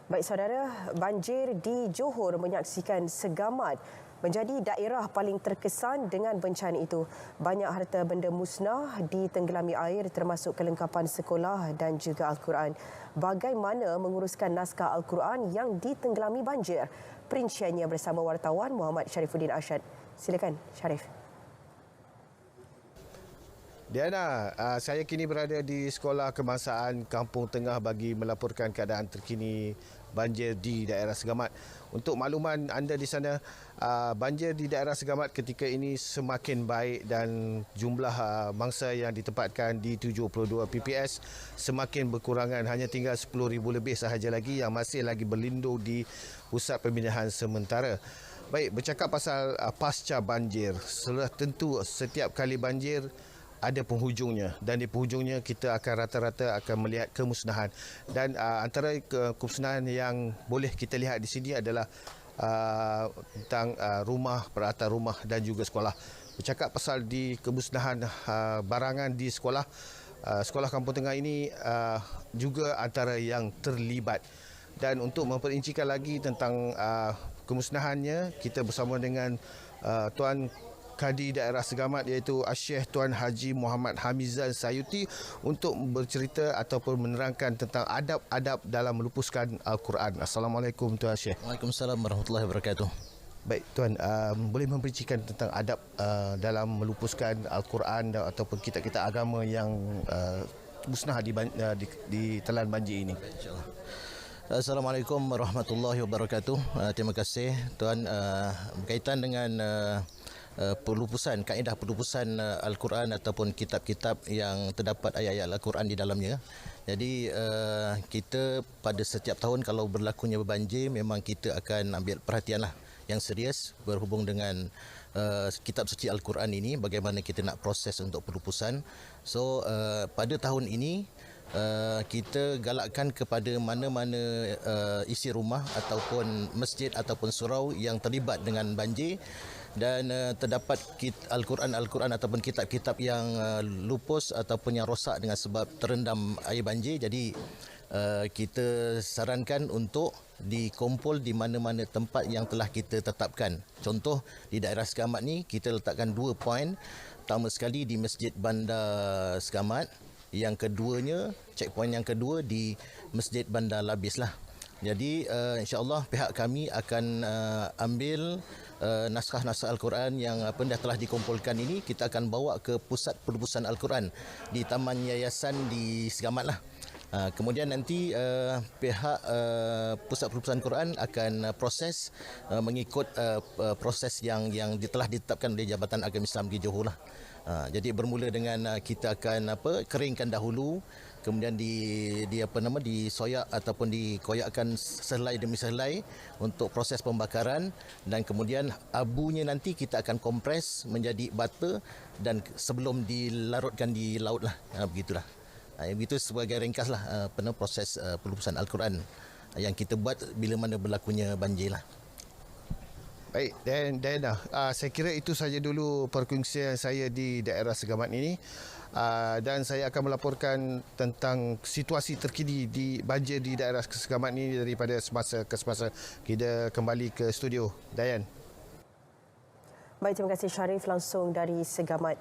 Baik saudara, banjir di Johor menyaksikan Segamat menjadi daerah paling terkesan dengan bencana itu. Banyak harta benda musnah ditenggelami air termasuk kelengkapan sekolah dan juga Al-Quran. Bagaimana menguruskan naskah Al-Quran yang ditenggelami banjir? Perinciannya bersama wartawan Muhammad Sharifuddin Arsyad. Silakan Syarif. Diana, saya kini berada di Sekolah Kebangsaan Kampung Tengah bagi melaporkan keadaan terkini banjir di daerah Segamat. Untuk makluman anda di sana, banjir di daerah Segamat ketika ini semakin baik dan jumlah mangsa yang ditempatkan di 72 PPS semakin berkurangan. Hanya tinggal 10,000 lebih sahaja lagi yang masih lagi berlindung di pusat pembinaan sementara. Baik, bercakap pasal pasca banjir, sudah tentu setiap kali banjir ada penghujungnya, dan di penghujungnya kita akan rata-rata akan melihat kemusnahan, dan antara kemusnahan yang boleh kita lihat di sini adalah tentang rumah, peralatan rumah dan juga sekolah. Bercakap pasal di kemusnahan barangan di sekolah, Sekolah Kampung Tengah ini juga antara yang terlibat. Dan untuk memperincikan lagi tentang kemusnahannya, kita bersama dengan Tuan Kadi Daerah Segamat iaitu Syekh Tuan Haji Muhammad Hamizan Sayuti untuk bercerita ataupun menerangkan tentang adab-adab dalam melupuskan Al-Quran. Assalamualaikum Tuan Syekh. Waalaikumsalam warahmatullahi wabarakatuh. Baik Tuan, boleh memperincikan tentang adab dalam melupuskan Al-Quran ataupun kitab-kitab agama yang musnah di telan banjir ini? InsyaAllah. Assalamualaikum warahmatullahi wabarakatuh. Terima kasih Tuan. Berkaitan dengan pelupusan, kaedah pelupusan Al-Quran ataupun kitab-kitab yang terdapat ayat-ayat Al-Quran di dalamnya. Jadi kita pada setiap tahun kalau berlakunya banjir, memang kita akan ambil perhatianlah yang serius berhubung dengan kitab suci Al-Quran ini, bagaimana kita nak proses untuk pelupusan. So pada tahun ini kita galakkan kepada mana-mana isi rumah ataupun masjid ataupun surau yang terlibat dengan banjir dan terdapat Al-Quran ataupun kitab-kitab yang lupus ataupun yang rosak dengan sebab terendam air banjir. Jadi kita sarankan untuk dikumpul di mana-mana tempat yang telah kita tetapkan. Contoh di daerah Segamat ni kita letakkan 2 poin. Pertama sekali di Masjid Bandar Segamat, yang keduanya, checkpoint yang kedua di Masjid Bandar Labis lah. Jadi insya-Allah pihak kami akan ambil naskah-naskah Al-Quran yang dah telah dikumpulkan ini, kita akan bawa ke pusat pelupusan Al-Quran di Taman Yayasan di Segamat lah. Kemudian nanti pihak pusat pelupusan Quran akan proses mengikut proses yang telah ditetapkan oleh Jabatan Agama Islam di Johor lah. Jadi bermula dengan kita akan keringkan dahulu, kemudian disoyak ataupun dikoyakkan sehelai demi sehelai untuk proses pembakaran, dan kemudian abunya nanti kita akan kompres menjadi bata dan sebelum dilarutkan di laut lah. Begitulah. Begitu sebagai ringkaslah proses pelupusan Al-Quran yang kita buat bila mana berlakunya banjir lah. Baik, dan saya kira itu saja dulu perkongsian saya di daerah Segamat ini, dan saya akan melaporkan tentang situasi terkini di banjir di daerah Segamat ini daripada semasa ke semasa. Kita kembali ke studio. Dayan. Baik, terima kasih Syarif langsung dari Segamat.